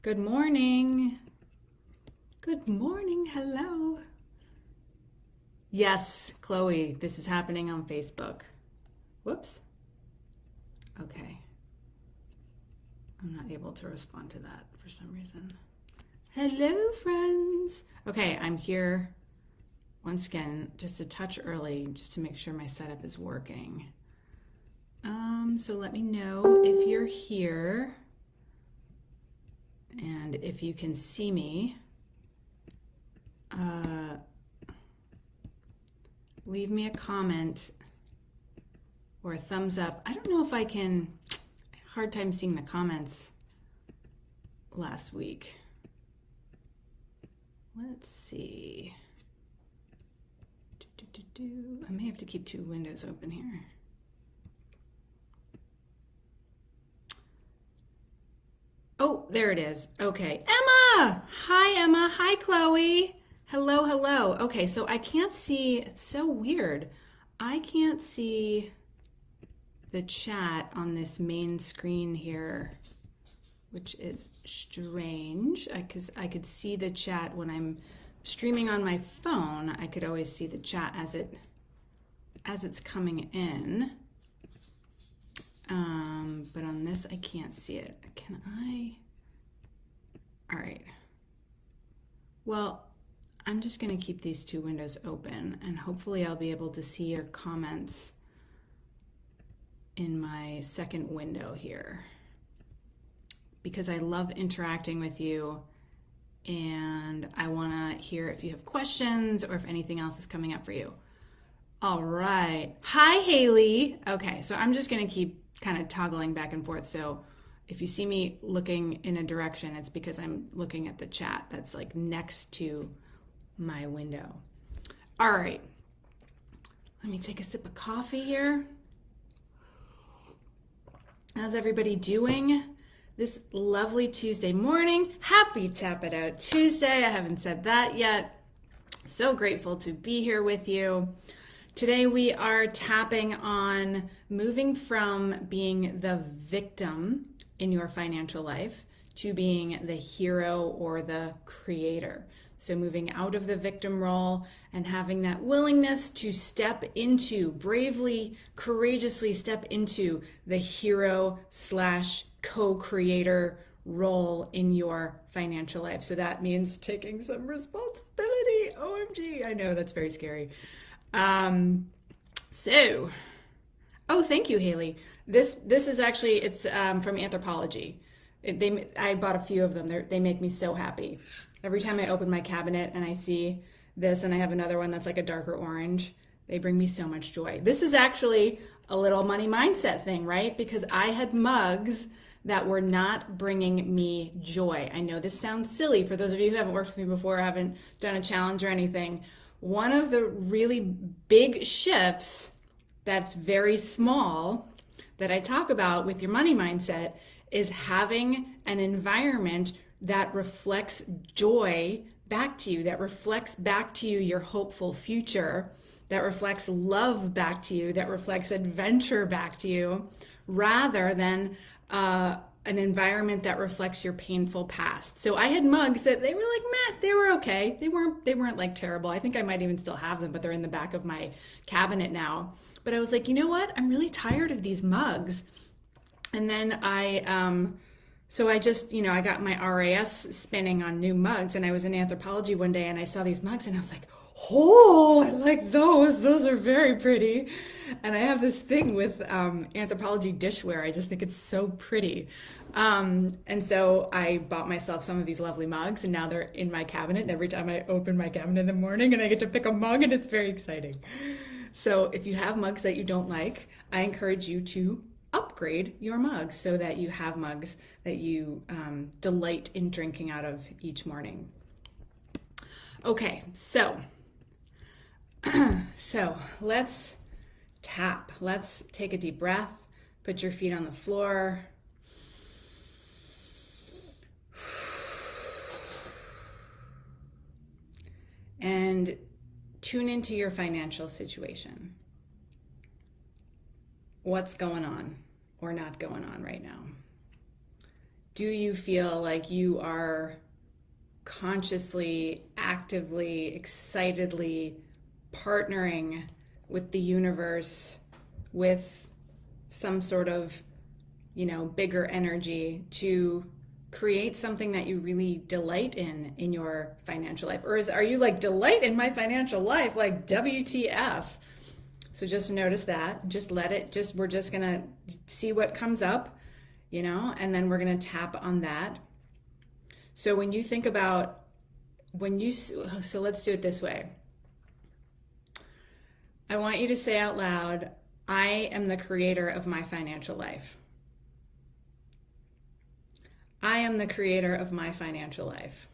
Good morning. Good morning. Hello. Yes, Chloe, this is happening on Facebook. Whoops. Okay. I'm not able to respond to that for some reason. Hello, friends. Okay, I'm here once again, just a touch early, just to make sure my setup is working. So let me know if you're here and if you can see me. Leave me a comment or a thumbs up. I don't know if I can, I had a hard time seeing the comments last week. Let's see. I may have to keep two windows open here. Oh, there it is. Okay. Emma! Hi, Emma. Hi, Chloe. Hello, hello. Okay, so I can't see, it's so weird. I can't see the chat on this main screen here, which is strange because I could see the chat when I'm streaming on my phone. I could always see the chat as it's coming in. But on this, I can't see it. Can I? All right. Well, I'm just going to keep these two windows open, and hopefully I'll be able to see your comments in my second window here, because I love interacting with you, and I want to hear if you have questions or if anything else is coming up for you. All right. Hi, Haley. Okay, so I'm just going to keep kind of toggling back and forth. So if you see me looking in a direction, it's because I'm looking at the chat that's like next to my window. All right. Let me take a sip of coffee here. How's everybody doing this lovely Tuesday morning? Happy Tap It Out Tuesday. I haven't said that yet. So grateful to be here with you. Today we are tapping on moving from being the victim in your financial life to being the hero or the creator. So moving out of the victim role and having that willingness to step into, bravely, courageously step into the hero slash co-creator role in your financial life. So that means taking some responsibility. OMG, I know that's very scary. Oh, thank you, Haley. This is actually, it's from Anthropology. I bought a few of them. They make me so happy. Every time I open my cabinet and I see this, and I have another one that's like a darker orange, they bring me so much joy. This is actually a little money mindset thing, right? Because I had mugs that were not bringing me joy. I know this sounds silly for those of you who haven't worked with me before, haven't done a challenge or anything. One of the really big shifts that's very small that I talk about with your money mindset is having an environment that reflects joy back to you, that reflects back to you your hopeful future, that reflects love back to you, that reflects adventure back to you, rather than an environment that reflects your painful past. So I had mugs that they were like, meh, they were okay. They weren't like terrible. I think I might even still have them, but they're in the back of my cabinet now. But I was like, you know what? I'm really tired of these mugs. And then so I just, I got my RAS spinning on new mugs, and I was in Anthropology one day and I saw these mugs and I was like, oh, I like those. Those are very pretty. And I have this thing with Anthropology dishware. I just think it's so pretty. And so I bought myself some of these lovely mugs, and now they're in my cabinet. And every time I open my cabinet in the morning, and I get to pick a mug, and it's very exciting. So if you have mugs that you don't like, I encourage you to upgrade your mugs so that you have mugs that you delight in drinking out of each morning. Okay, so let's tap. Let's take a deep breath. Put your feet on the floor. And tune into your financial situation. What's going on or not going on right now? Do you feel like you are consciously, actively, excitedly partnering with the universe, with some sort of, bigger energy to create something that you really delight in your financial life? Or are you like, delight in my financial life, like WTF? So just notice that, just let it, we're just gonna see what comes up, and then we're gonna tap on that. So when you think about, so let's do it this way. I want you to say out loud, I am the creator of my financial life. I am the creator of my financial life.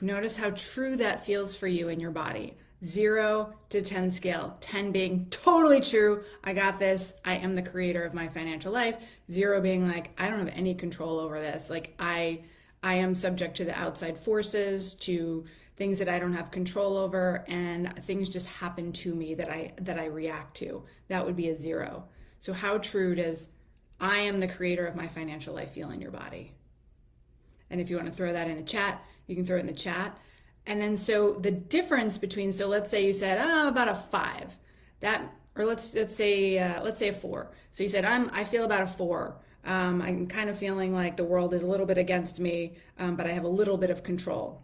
Notice how true that feels for you in your body. 0 to 10 scale. 10 being totally true. I got this. I am the creator of my financial life. 0 being like, I don't have any control over this. Like I am subject to the outside forces, to things that I don't have control over, and things just happen to me that I react to. That would be a 0. So how true does I am the creator of my financial life feel in your body? And if you want to throw that in the chat, you can throw it in the chat. And then so the difference between, so let's say you said, about a 5. That, or let's say a 4. So you said, I feel about a 4. I'm kind of feeling like the world is a little bit against me, but I have a little bit of control.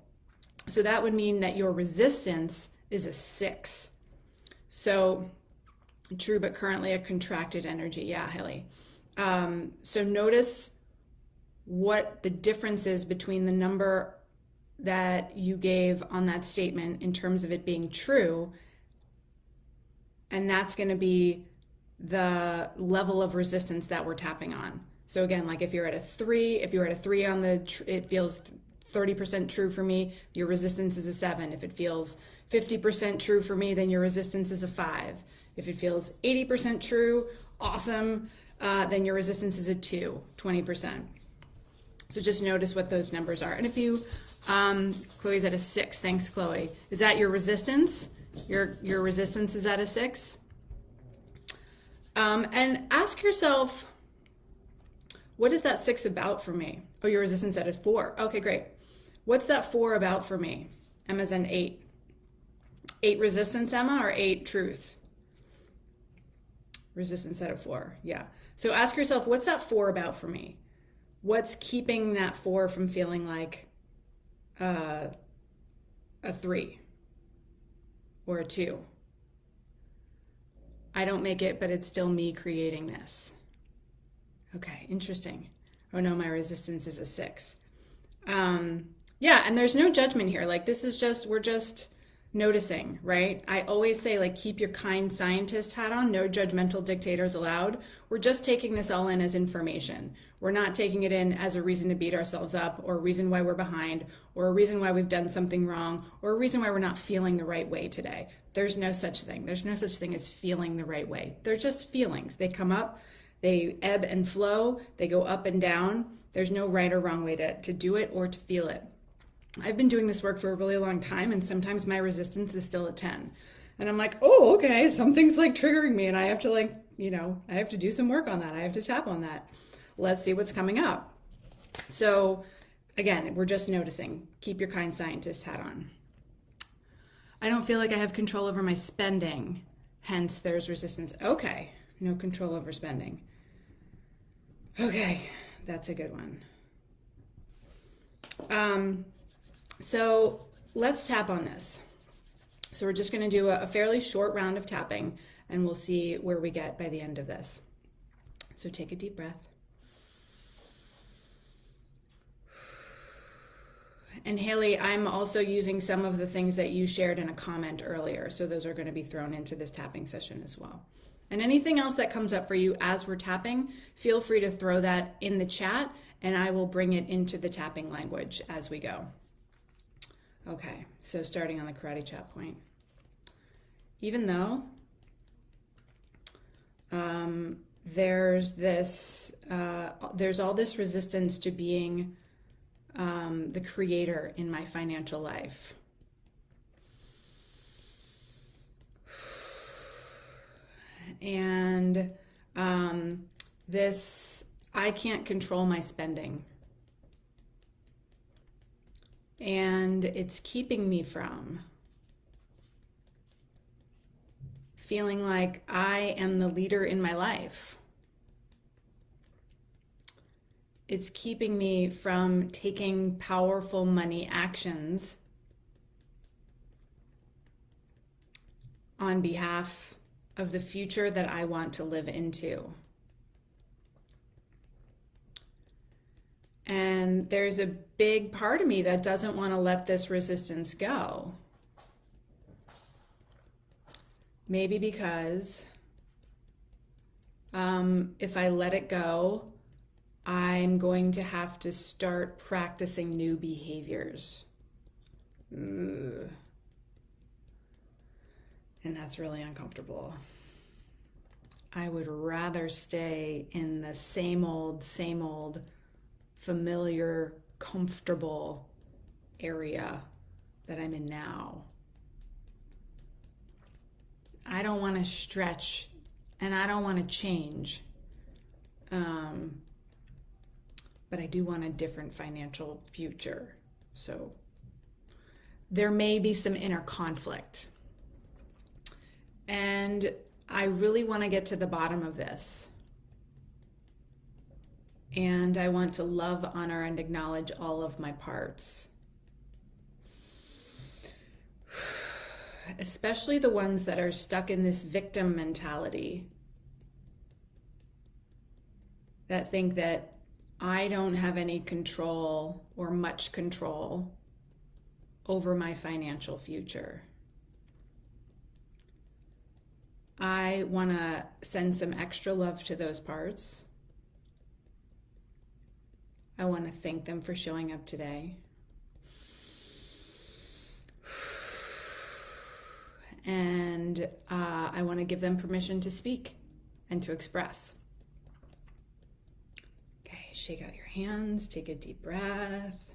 So that would mean that your resistance is a 6. So true, but currently a contracted energy. Yeah, Haley. So notice what the difference is between the number that you gave on that statement in terms of it being true, and that's going to be the level of resistance that we're tapping on. So again, like if you're at a 3, if you're at a 3 on it feels 30% true for me, your resistance is a 7. If it feels 50% true for me, then your resistance is a 5. If it feels 80% true, awesome, then your resistance is a 2, 20%. So just notice what those numbers are. And if you, Chloe's at a 6. Thanks, Chloe. Is that your resistance? Your resistance is at a 6? And ask yourself, what is that 6 about for me? Oh, your resistance at a 4. Okay, great. What's that 4 about for me? Emma's an 8. 8 resistance, Emma, or 8 truth? Resistance at a 4, yeah. So ask yourself, what's that 4 about for me? What's keeping that 4 from feeling like a 3 or a 2? I don't make it, but it's still me creating this. Okay, interesting. Oh no, my resistance is a 6. Yeah, and there's no judgment here. Like this is just, we're just noticing, right? I always say, like, keep your kind scientist hat on. No judgmental dictators allowed. We're just taking this all in as information. We're not taking it in as a reason to beat ourselves up, or a reason why we're behind, or a reason why we've done something wrong, or a reason why we're not feeling the right way today. There's no such thing. There's no such thing as feeling the right way. They're just feelings. They come up, they ebb and flow, they go up and down. There's no right or wrong way to do it or to feel it. I've been doing this work for a really long time, and sometimes my resistance is still at 10. And I'm like, oh, okay, something's like triggering me, and I have to I have to do some work on that. I have to tap on that. Let's see what's coming up. So again, we're just noticing. Keep your kind scientist hat on. I don't feel like I have control over my spending. Hence, there's resistance. Okay, no control over spending. Okay, that's a good one. So let's tap on this. So we're just going to do a fairly short round of tapping, and we'll see where we get by the end of this. So take a deep breath. And Haley, I'm also using some of the things that you shared in a comment earlier. So those are going to be thrown into this tapping session as well. And anything else that comes up for you as we're tapping, feel free to throw that in the chat, and I will bring it into the tapping language as we go. Okay, so starting on the karate chop point. Even though there's all this resistance to being the creator in my financial life. And I can't control my spending. And it's keeping me from feeling like I am the leader in my life. It's keeping me from taking powerful money actions on behalf of the future that I want to live into. And there's a big part of me that doesn't want to let this resistance go. Maybe because if I let it go, I'm going to have to start practicing new behaviors. Ugh. And that's really uncomfortable. I would rather stay in the same old, familiar, comfortable area that I'm in now. I don't want to stretch and I don't want to change. But I do want a different financial future. So there may be some inner conflict. And I really want to get to the bottom of this. And I want to love, honor, and acknowledge all of my parts. Especially the ones that are stuck in this victim mentality. That think that I don't have any control or much control over my financial future. I want to send some extra love to those parts. I want to thank them for showing up today. And I want to give them permission to speak and to express. Okay, shake out your hands, take a deep breath.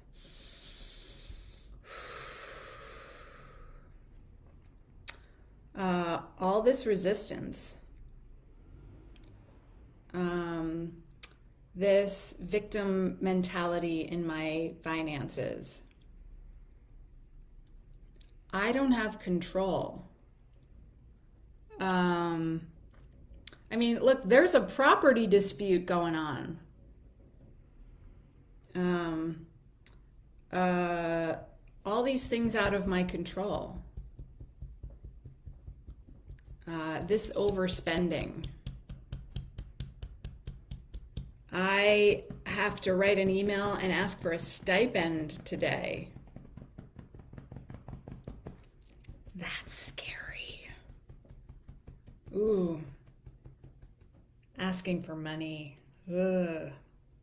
All this resistance, this victim mentality in my finances, I don't have control. I mean, look, there's a property dispute going on. All these things out of my control. This overspending. I have to write an email and ask for a stipend today. That's scary. Ooh. Asking for money. Ugh.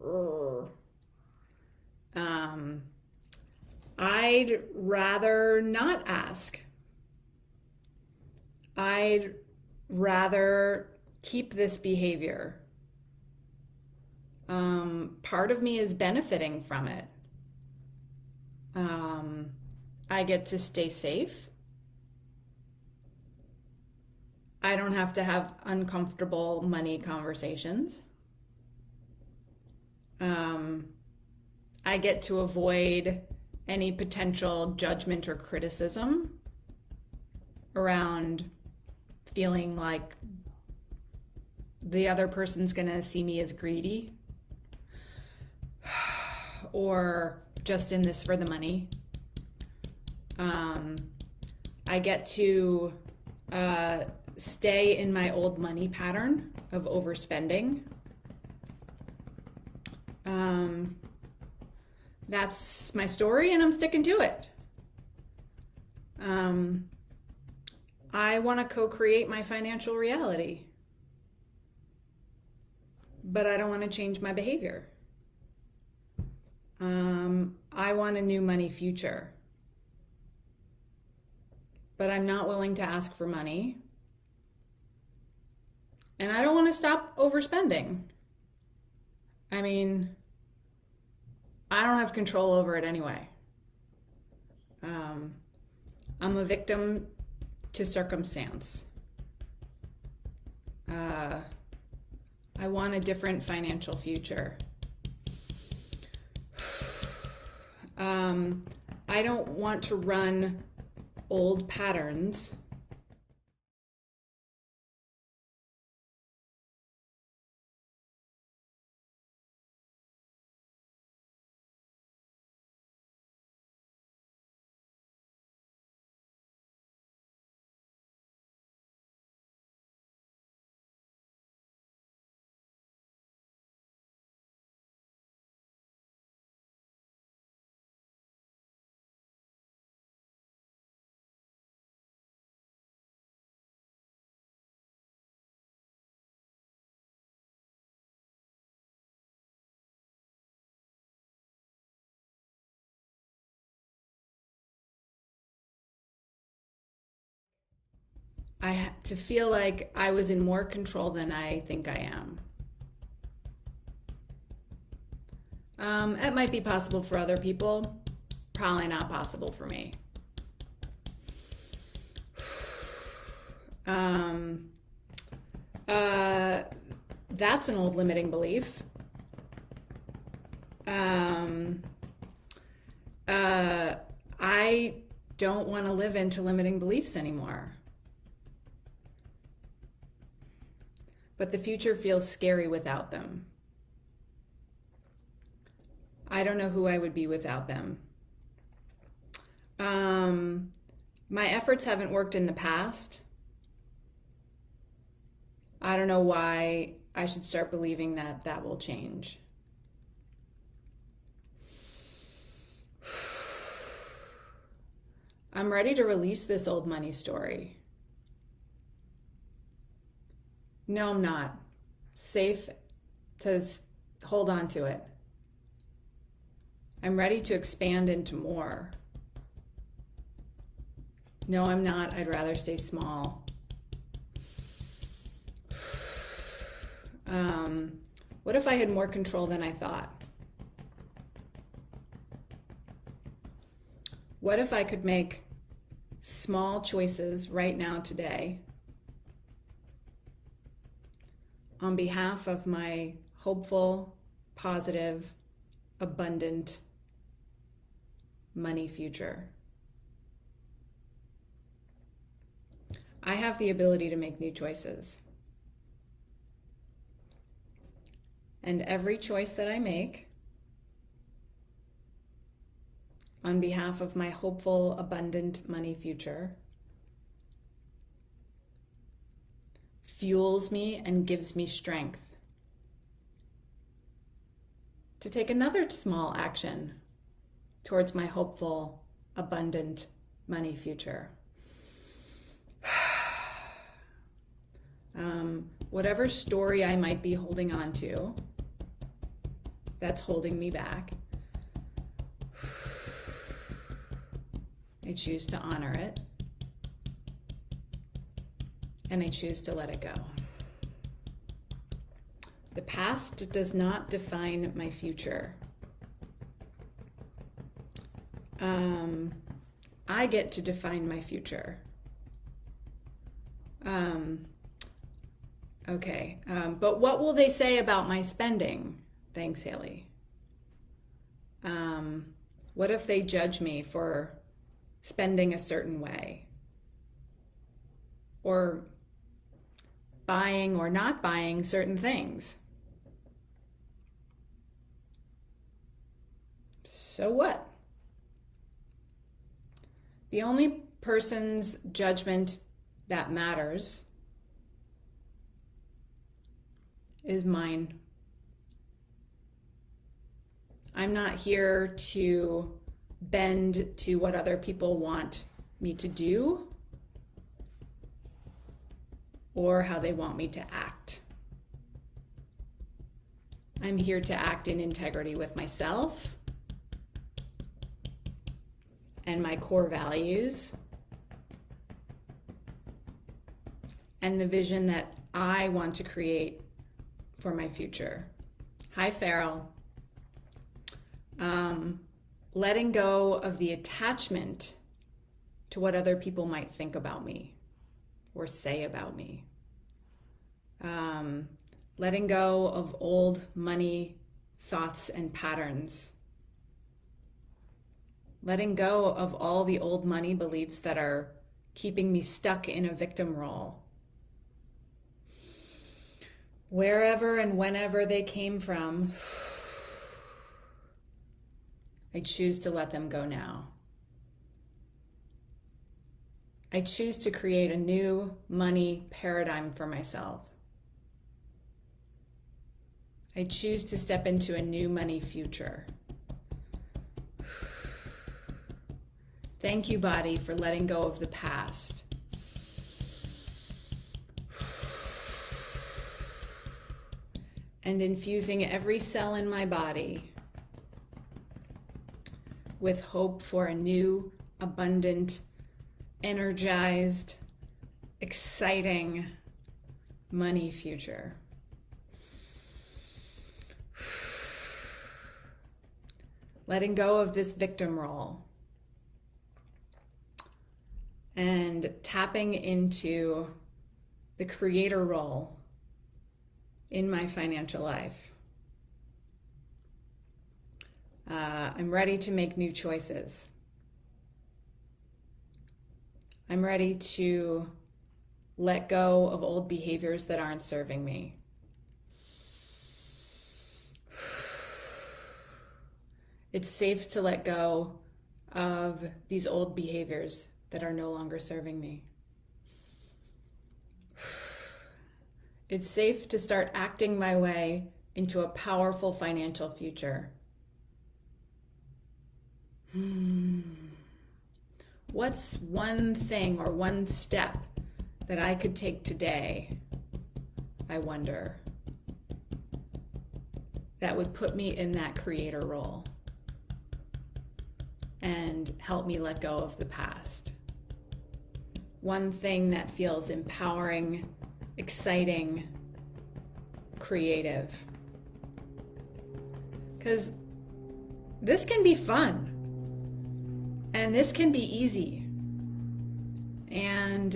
Ugh. I'd rather not ask. I'd rather keep this behavior. Part of me is benefiting from it. I get to stay safe. I don't have to have uncomfortable money conversations. I get to avoid any potential judgment or criticism around feeling like the other person's gonna see me as greedy or just in this for the money. I get to stay in my old money pattern of overspending. That's my story and I'm sticking to it. I want to co-create my financial reality, but I don't want to change my behavior. I want a new money future, but I'm not willing to ask for money. And I don't want to stop overspending. I mean, I don't have control over it anyway. I'm a victim to circumstance. I want a different financial future. I don't want to run old patterns. To feel like I was in more control than I think I am. It might be possible for other people, probably not possible for me. That's an old limiting belief. I don't want to live into limiting beliefs anymore. But the future feels scary without them. I don't know who I would be without them. My efforts haven't worked in the past. I don't know why I should start believing that that will change. I'm ready to release this old money story. No, I'm not. Safe to hold on to it. I'm ready to expand into more. No, I'm not. I'd rather stay small. What if I had more control than I thought? What if I could make small choices right now today on behalf of my hopeful, positive, abundant money future? I have the ability to make new choices. And every choice that I make on behalf of my hopeful, abundant money future fuels me and gives me strength to take another small action towards my hopeful, abundant money future. Whatever story I might be holding on to that's holding me back, I choose to honor it, and I choose to let it go. The past does not define my future. I get to define my future. Okay, but what will they say about my spending? Thanks, Haley. What if they judge me for spending a certain way? Or buying or not buying certain things? So what? The only person's judgment that matters is mine. I'm not here to bend to what other people want me to do or how they want me to act. I'm here to act in integrity with myself and my core values and the vision that I want to create for my future. Hi, Farrell. Letting go of the attachment to what other people might think about me or say about me. letting go of old money thoughts and patterns, letting go of all the old money beliefs that are keeping me stuck in a victim role. Wherever and whenever they came from, I choose to let them go now. I choose to create a new money paradigm for myself. I choose to step into a new money future. Thank you, body, for letting go of the past. And infusing every cell in my body with hope for a new, abundant, energized, exciting money future. Letting go of this victim role and tapping into the creator role in my financial life. I'm ready to make new choices. I'm ready to let go of old behaviors that aren't serving me. It's safe to let go of these old behaviors that are no longer serving me. It's safe to start acting my way into a powerful financial future. What's one thing or one step that I could take today, I wonder, that would put me in that creator role and help me let go of the past? One thing that feels empowering, exciting, creative. Because this can be fun. And this can be easy. And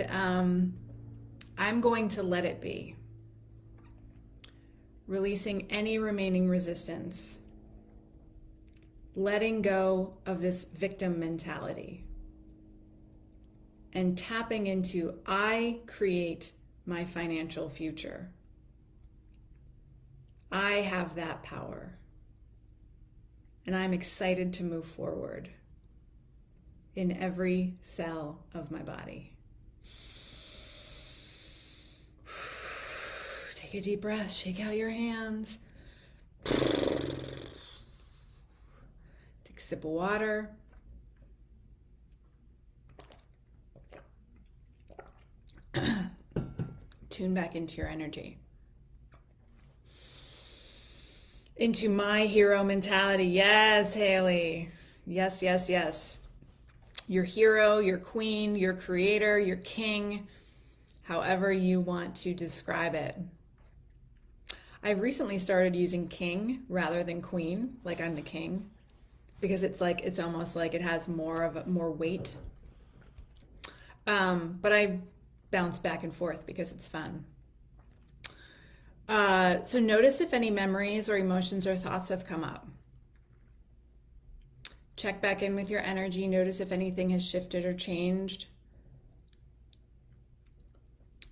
I'm going to let it be. Releasing any remaining resistance. Letting go of this victim mentality. And tapping into, I create my financial future. I have that power. And I'm excited to move forward in every cell of my body. Take a deep breath, shake out your hands. Take a sip of water. Tune back into your energy. Into my hero mentality. Yes, Haley. Yes, yes, yes. Your hero, your queen, your creator, your king, however you want to describe it. I've recently started using king rather than queen, like I'm the king, because it's almost like it has more weight. But I bounce back and forth because it's fun. So notice if any memories or emotions or thoughts have come up. Check back in with your energy. Notice if anything has shifted or changed.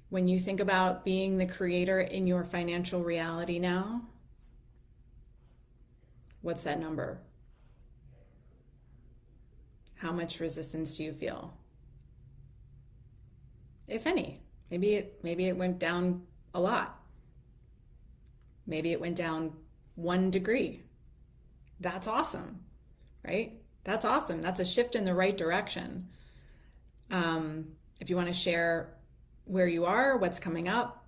When you think about being the creator in your financial reality now, what's that number? How much resistance do you feel? If any. Maybe it went down a lot. Maybe it went down 1 degree. That's awesome. Right? That's awesome. That's a shift in the right direction. If you want to share where you are, what's coming up,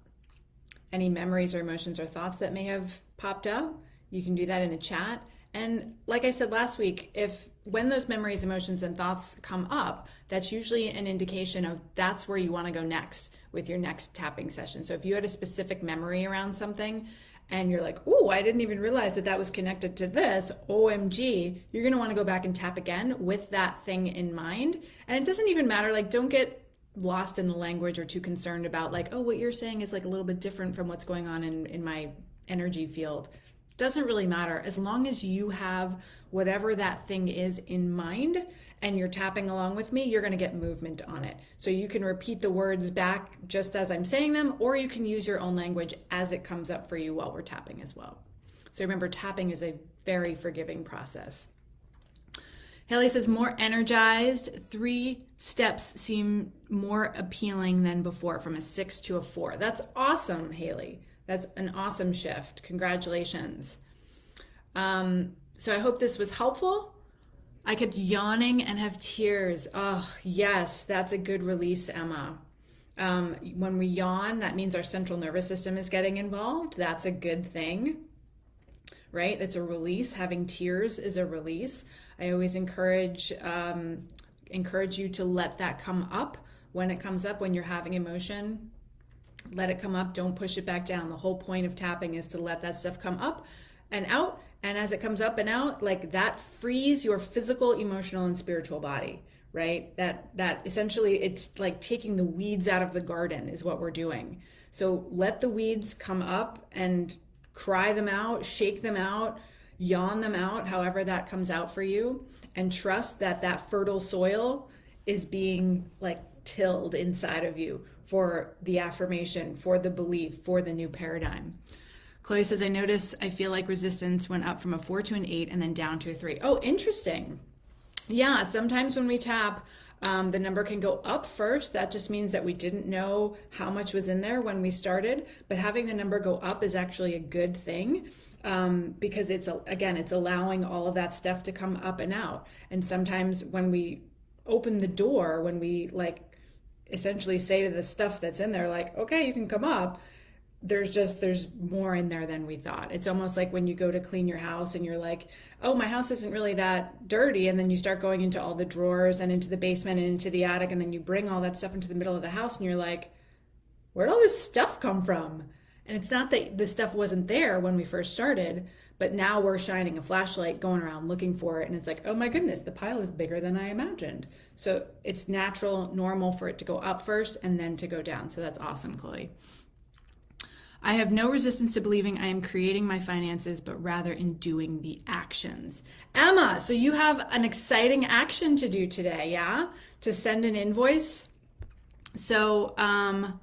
any memories or emotions or thoughts that may have popped up, you can do that in the chat. And like I said last week, when those memories, emotions, and thoughts come up, that's usually an indication of that's where you want to go next with your next tapping session. So if you had a specific memory around something, and you're like, oh, I didn't even realize that was connected to this, OMG, you're going to want to go back and tap again with that thing in mind. And it doesn't even matter, don't get lost in the language or too concerned about like, oh, what you're saying is like a little bit different from what's going on in my energy field. Doesn't really matter. As long as you have whatever that thing is in mind and you're tapping along with me, you're going to get movement on it. So you can repeat the words back just as I'm saying them, or you can use your own language as it comes up for you while we're tapping as well. So remember, tapping is a very forgiving process. Haley says, more energized. 3 steps seem more appealing than before, from a 6 to a 4. That's awesome, Haley. That's an awesome shift. Congratulations. So I hope this was helpful. I kept yawning and have tears. Oh, yes, that's a good release, Emma. When we yawn, that means our central nervous system is getting involved. That's a good thing, right? It's a release. Having tears is a release. I always encourage you to let that come up when it comes up, when you're having emotion. Let it come up. Don't push it back down. The whole point of tapping is to let that stuff come up and out. And as it comes up and out, like that frees your physical, emotional, and spiritual body, right? That essentially, it's like taking the weeds out of the garden is what we're doing. So let the weeds come up and cry them out, shake them out, yawn them out, however that comes out for you, and trust that that fertile soil is being like tilled inside of you for the affirmation, for the belief, for the new paradigm. Chloe says, I notice I feel like resistance went up from a 4 to an 8 and then down to a 3. Oh, interesting. Yeah, sometimes when we tap, the number can go up first. That just means that we didn't know how much was in there when we started, but having the number go up is actually a good thing, because it's allowing all of that stuff to come up and out. And sometimes when we open the door, when we like essentially say to the stuff that's in there, like, okay, you can come up, there's more in there than we thought. It's almost like when you go to clean your house and you're like, oh, my house isn't really that dirty. And then you start going into all the drawers and into the basement and into the attic. And then you bring all that stuff into the middle of the house and you're like, where'd all this stuff come from? And it's not that the stuff wasn't there when we first started, but now we're shining a flashlight going around looking for it. And it's like, oh my goodness, the pile is bigger than I imagined. So it's natural, normal for it to go up first and then to go down. So that's awesome, Chloe. I have no resistance to believing I am creating my finances, but rather in doing the actions. Emma, so you have an exciting action to do today, yeah? To send an invoice. So I'm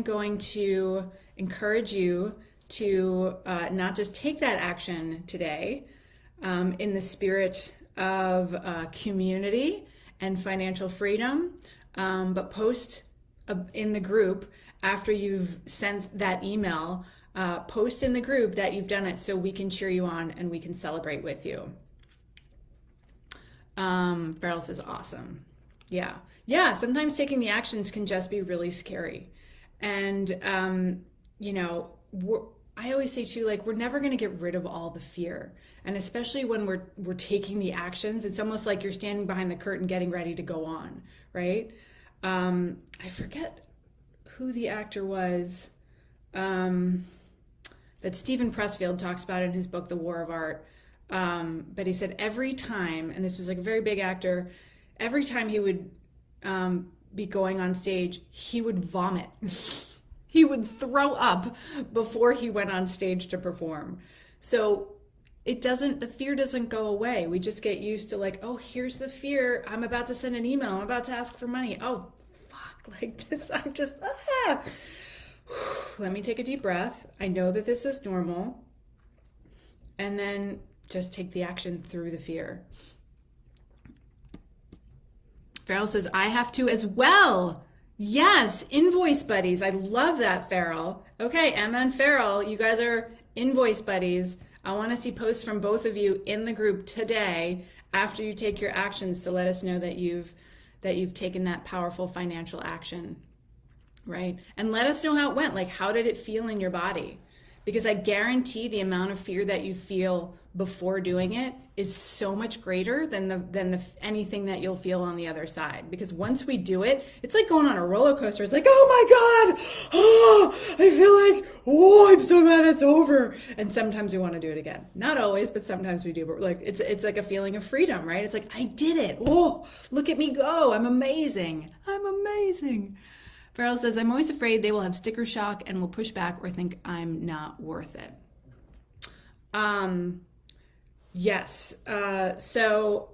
going to encourage you to not just take that action today in the spirit of community and financial freedom, but post in the group after you've sent that email, post in the group that you've done it so we can cheer you on and we can celebrate with you. Farrell says, awesome. Yeah, sometimes taking the actions can just be really scary. And, I always say too, like, we're never going to get rid of all the fear. And especially when we're taking the actions, it's almost like you're standing behind the curtain getting ready to go on, right? I forget who the actor was that Stephen Pressfield talks about in his book, The War of Art. But he said every time, and this was like a very big actor, every time he would be going on stage, he would vomit. He would throw up before he went on stage to perform. So the fear doesn't go away. We just get used to like, oh, here's the fear. I'm about to send an email. I'm about to ask for money. Oh, fuck, like this. I'm just, Let me take a deep breath. I know that this is normal. And then just take the action through the fear. Farrell says, I have to as well. Yes, invoice buddies. I love that, Farrell. Okay, Emma and Farrell, you guys are invoice buddies. I want to see posts from both of you in the group today after you take your actions to let us know that you've taken that powerful financial action, right? And let us know how it went. Like, how did it feel in your body? because I guarantee the amount of fear that you feel before doing it is so much greater than the anything that you'll feel on the other side. Because once we do it, it's like going on a roller coaster. It's like, oh my God, oh, I feel like, oh, I'm so glad it's over. And sometimes we want to do it again. Not always, but sometimes we do. But like it's like a feeling of freedom, right? It's like, I did it. Oh, look at me go. I'm amazing. I'm amazing. Farrell says, I'm always afraid they will have sticker shock and will push back or think I'm not worth it. Yes. So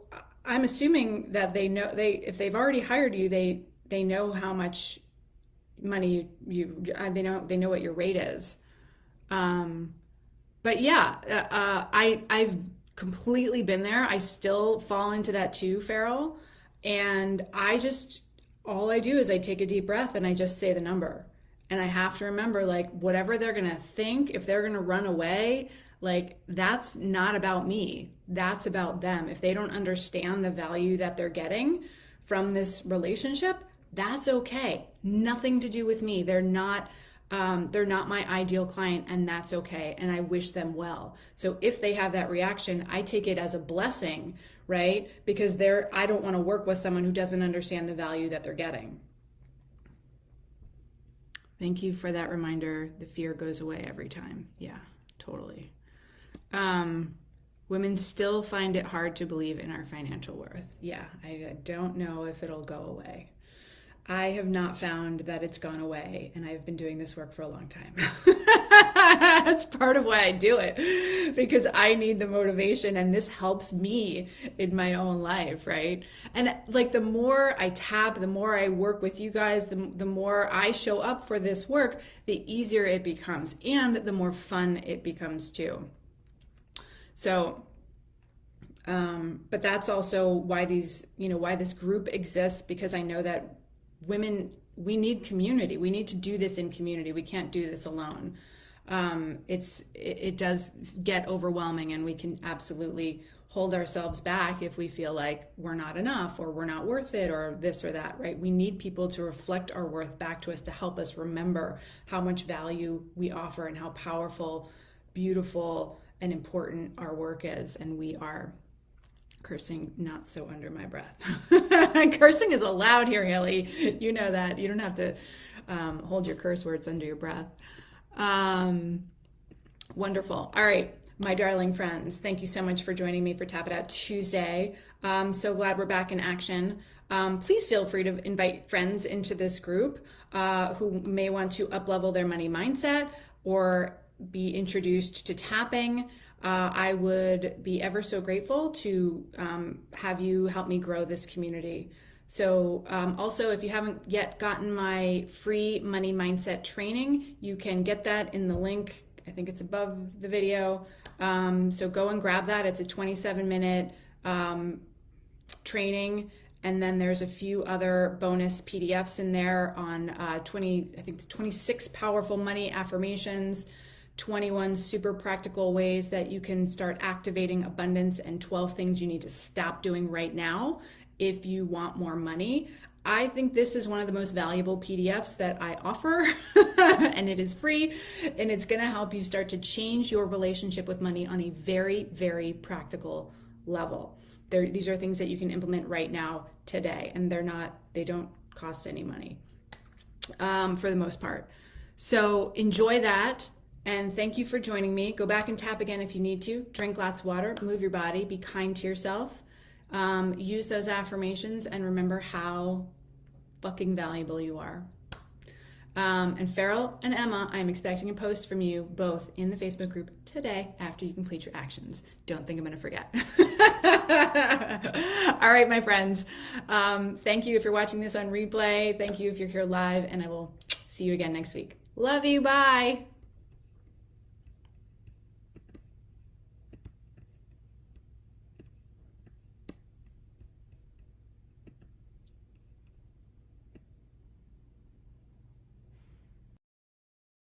I'm assuming that they know if they've already hired you, they know how much money they know what your rate is. But yeah, I've completely been there. I still fall into that too, Farrell. And all I do is I take a deep breath and I just say the number. And I have to remember, like, whatever they're going to think, if they're going to run away, like, that's not about me. That's about them. If they don't understand the value that they're getting from this relationship, that's okay. Nothing to do with me. They're not my ideal client, and that's okay. And I wish them well. So if they have that reaction, I take it as a blessing, right? Because I don't want to work with someone who doesn't understand the value that they're getting. Thank you for that reminder. The fear goes away every time. Yeah, totally. Women still find it hard to believe in our financial worth. Yeah, I don't know if it'll go away. I have not found that it's gone away, and I've been doing this work for a long time. That's part of why I do it, because I need the motivation, and this helps me in my own life, right? And like, the more I tap, the more I work with you guys, the more I show up for this work, the easier it becomes, and the more fun it becomes too. So, but that's also why why this group exists, because I know that women, we need community. We need to do this in community. We can't do this alone. It does get overwhelming, and we can absolutely hold ourselves back if we feel like we're not enough or we're not worth it or this or that, right? We need people to reflect our worth back to us to help us remember how much value we offer and how powerful, beautiful, and important our work is. And we are. Cursing not so under my breath. Cursing is allowed here, Haley. You know that. You don't have to hold your curse words under your breath. Wonderful. All right, my darling friends, thank you so much for joining me for Tap It Out Tuesday. So glad we're back in action. Please feel free to invite friends into this group who may want to up-level their money mindset or be introduced to tapping. I would be ever so grateful to have you help me grow this community. So also, if you haven't yet gotten my free money mindset training, you can get that in the link. I think it's above the video. So go and grab that. It's a 27-minute training. And then there's a few other bonus PDFs in there on 26 powerful money affirmations, 21 super practical ways that you can start activating abundance, and 12 things you need to stop doing right now if you want more money. I think this is one of the most valuable PDFs that I offer, and it is free, and it's going to help you start to change your relationship with money on a very, very practical level. These are things that you can implement right now today, and they don't cost any money for the most part. So enjoy that. And thank you for joining me. Go back and tap again if you need to. Drink lots of water, move your body, be kind to yourself. Use those affirmations and remember how fucking valuable you are. And Farrell and Emma, I'm expecting a post from you both in the Facebook group today after you complete your actions. Don't think I'm going to forget. All right, my friends. Thank you if you're watching this on replay. Thank you if you're here live, and I will see you again next week. Love you. Bye.